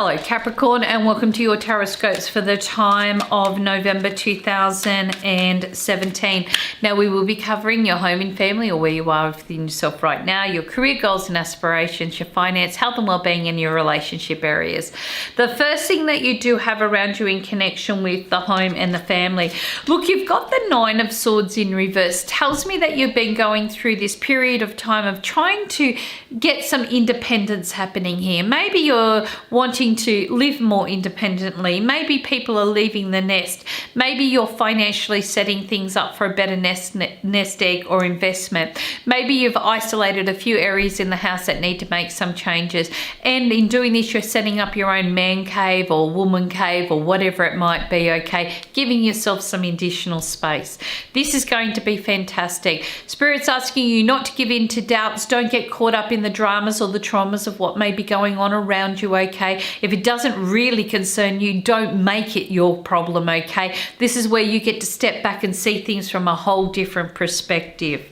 Hello Capricorn, and welcome to your Tarotscopes for the time of November 2017. Now we will be covering your home and family, or where you are within yourself right now, your career goals and aspirations, your finance, health and well-being, and your relationship areas. The first thing that you do have around you in connection with the home and the family. Look, you've got the Nine of Swords in reverse. Tells me that you've been going through this period of time of trying to get some independence happening here. Maybe you're wanting to live more independently. Maybe people are leaving the nest. Maybe you're financially setting things up for a better nest egg or investment. Maybe you've isolated a few areas in the house that need to make some changes. And in doing this, you're setting up your own man cave or woman cave or whatever it might be, okay? Giving yourself some additional space. This is going to be fantastic. Spirit's asking you not to give in to doubts. Don't get caught up in the dramas or the traumas of what may be going on around you, okay? If it doesn't really concern you, don't make it your problem, okay? This is where you get to step back and see things from a whole different perspective.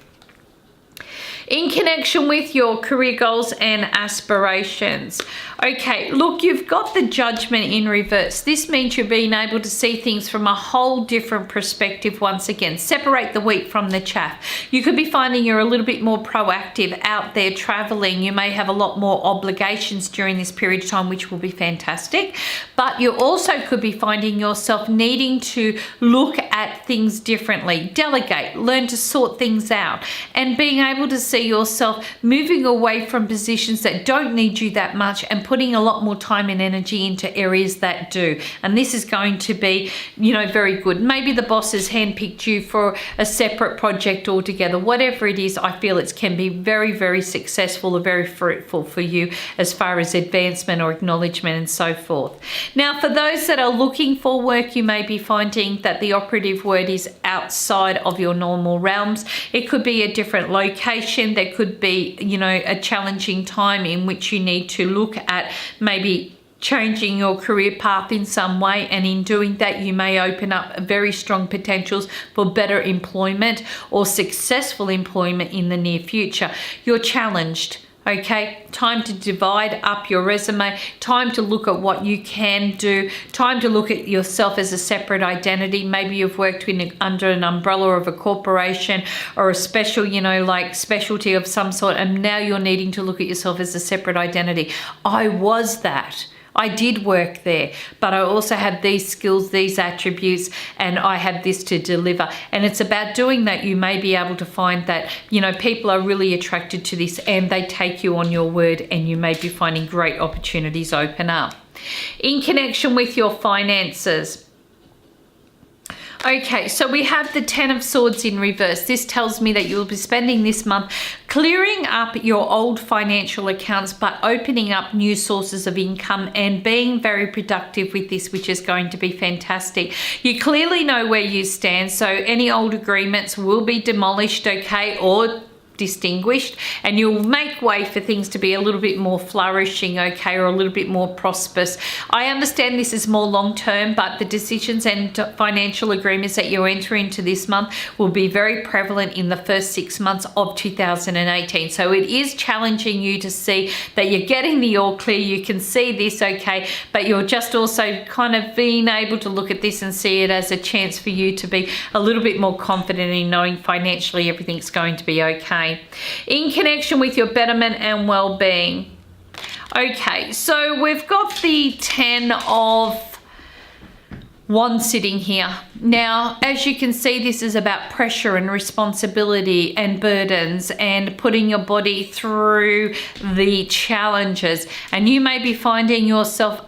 In connection with your career goals and aspirations. Okay, look, you've got the Judgment in reverse. This means you're being able to see things from a whole different perspective once again. Separate the wheat from the chaff. You could be finding you're a little bit more proactive out there traveling. You may have a lot more obligations during this period of time, which will be fantastic. But you also could be finding yourself needing to look at things differently, delegate, learn to sort things out, and being able to see yourself moving away from positions that don't need you that much and putting a lot more time and energy into areas that do. And this is going to be, you know, very good. Maybe the boss has handpicked you for a separate project altogether. Whatever it is, I feel it can be very, very successful or very fruitful for you as far as advancement or acknowledgement and so forth. Now, for those that are looking for work, you may be finding that the operative word is outside of your normal realms. It could be a different location. There could be, you know, a challenging time in which you need to look at maybe changing your career path in some way, and in doing that you may open up very strong potentials for better employment or successful employment in the near future. You're challenged. Okay, time to divide up your resume, time to look at what you can do, time to look at yourself as a separate identity. Maybe you've worked under an umbrella of a corporation or a special, you know, like specialty of some sort, and now you're needing to look at yourself as a separate identity. I was that. I did work there, but I also have these skills, these attributes, and I have this to deliver. And it's about doing that. You may be able to find that, you know, people are really attracted to this and they take you on your word, and you may be finding great opportunities open up. In connection with your finances. Okay, so we have the Ten of Swords in reverse. This tells me that you'll be spending this month clearing up your old financial accounts, but opening up new sources of income and being very productive with this, which is going to be fantastic. You clearly know where you stand, so any old agreements will be demolished, okay, or distinguished, and you'll make way for things to be a little bit more flourishing, okay, or a little bit more prosperous. I understand this is more long term, but the decisions and financial agreements that you enter into this month will be very prevalent in the first 6 months of 2018. So it is challenging you to see that you're getting the all clear. You can see this, okay, but you're just also kind of being able to look at this and see it as a chance for you to be a little bit more confident in knowing financially everything's going to be okay. In connection with your betterment and well-being. Okay, so we've got the Ten of Wands sitting here. Now, as you can see, this is about pressure and responsibility and burdens and putting your body through the challenges. And you may be finding yourself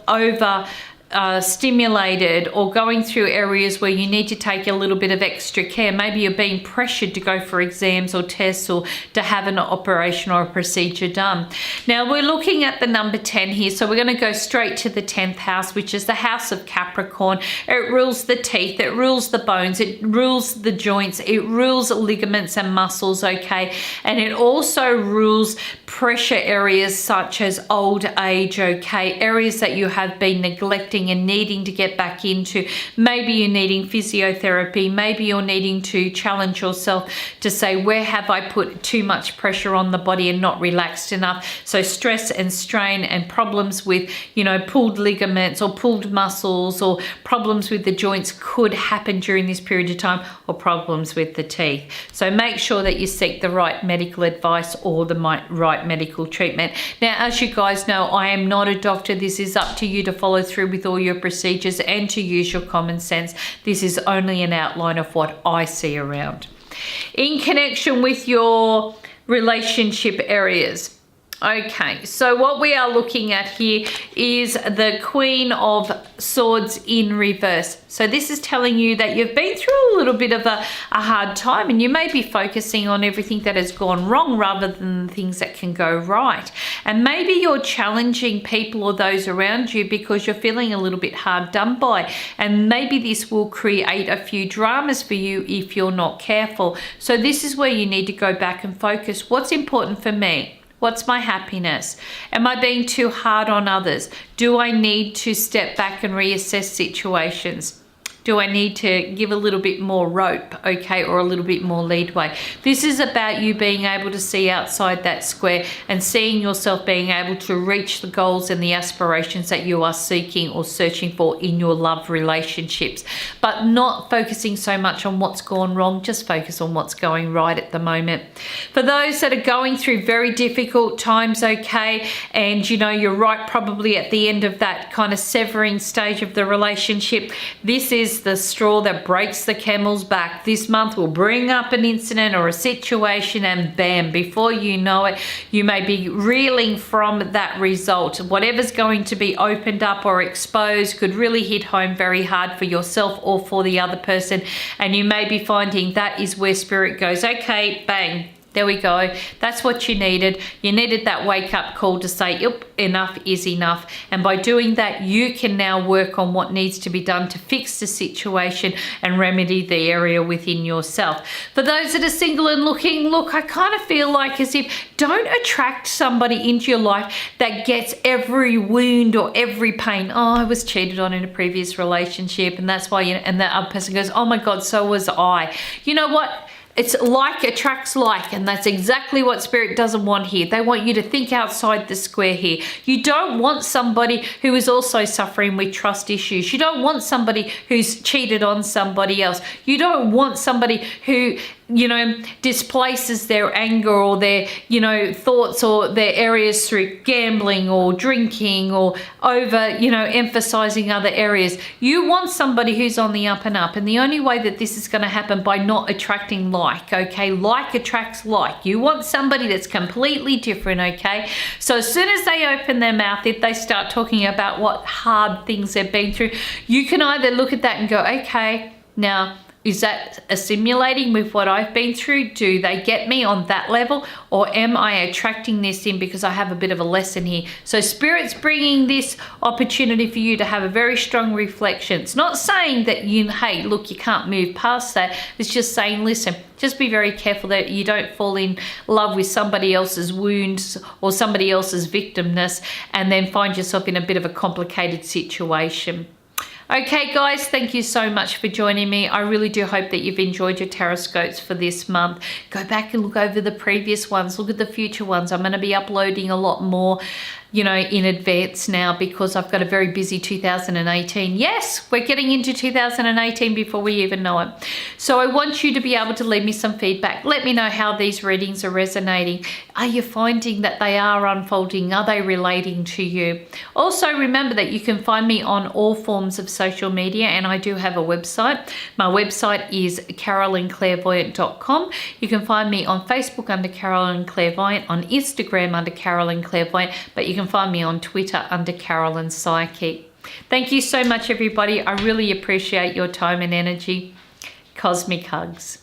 stimulated or going through areas where you need to take a little bit of extra care. Maybe you're being pressured to go for exams or tests or to have an operation or a procedure done. Now we're looking at the number 10 here, so we're going to go straight to the 10th house, which is the house of Capricorn. It rules the teeth, it rules the bones, it rules the joints, it rules ligaments and muscles, okay, and it also rules pressure areas such as old age, okay, areas that you have been neglecting stopping and needing to get back into. Maybe you're needing physiotherapy. Maybe you're needing to challenge yourself to say, where have I put too much pressure on the body and not relaxed enough? So stress and strain and problems with, pulled ligaments or pulled muscles or problems with the joints could happen during this period of time, or problems with the teeth. So make sure that you seek the right medical advice or the right medical treatment. Now, as you guys know, I am not a doctor. This is up to you to follow through with all your procedures and to use your common sense. This is only an outline of what I see around. In connection with your relationship areas. Okay, so what we are looking at here is the Queen of Swords in reverse. So this is telling you that you've been through a little bit of a hard time, and you may be focusing on everything that has gone wrong rather than the things that can go right. And maybe you're challenging people or those around you because you're feeling a little bit hard done by. And maybe this will create a few dramas for you if you're not careful. So this is where you need to go back and focus. What's important for me? What's my happiness? Am I being too hard on others? Do I need to step back and reassess situations? Do I need to give a little bit more rope, okay, or a little bit more leadway? This is about you being able to see outside that square and seeing yourself being able to reach the goals and the aspirations that you are seeking or searching for in your love relationships, but not focusing so much on what's gone wrong. Just focus on what's going right at the moment. For those that are going through very difficult times, okay, and you're right probably at the end of that kind of severing stage of the relationship, this is the straw that breaks the camel's back. This month will bring up an incident or a situation, and bam, before you know it, you may be reeling from that result. Whatever's going to be opened up or exposed could really hit home very hard for yourself or for the other person, and you may be finding that is where spirit goes, okay, bang, there we go. That's what you needed. You needed that wake-up call to say, yep, enough is enough. And by doing that, you can now work on what needs to be done to fix the situation and remedy the area within yourself. For those that are single and looking, look, I kind of feel like as if don't attract somebody into your life that gets every wound or every pain. Oh, I was cheated on in a previous relationship, and that's why, and that other person goes, oh my God, so was I. You know what? It's like attracts like, and that's exactly what spirit doesn't want here. They want you to think outside the square here. You don't want somebody who is also suffering with trust issues. You don't want somebody who's cheated on somebody else. You don't want somebody who displaces their anger or their, thoughts or their areas through gambling or drinking or over, emphasizing other areas. You want somebody who's on the up and up. And the only way that this is going to happen by not attracting like, okay? Like attracts like. You want somebody that's completely different, okay? So as soon as they open their mouth, if they start talking about what hard things they've been through, you can either look at that and go, okay, now, is that assimilating with what I've been through? Do they get me on that level? Or am I attracting this in because I have a bit of a lesson here? So Spirit's bringing this opportunity for you to have a very strong reflection. It's not saying that hey, look, you can't move past that. It's just saying, listen, just be very careful that you don't fall in love with somebody else's wounds or somebody else's victimness and then find yourself in a bit of a complicated situation. Okay, guys, thank you so much for joining me. I really do hope that you've enjoyed your Tarotscopes for this month. Go back and look over the previous ones. Look at the future ones. I'm going to be uploading a lot more, in advance now because I've got a very busy 2018. Yes, we're getting into 2018 before we even know it. So I want you to be able to leave me some feedback. Let me know how these readings are resonating. Are you finding that they are unfolding? Are they relating to you? Also, remember that you can find me on all forms of social media, and I do have a website. My website is carolynclairvoyant.com. You can find me on Facebook under Carolyn Clairvoyant, on Instagram under Carolyn Clairvoyant, but you can find me on Twitter under Carolyn Psychic. Thank you so much, everybody. I really appreciate your time and energy. Cosmic hugs.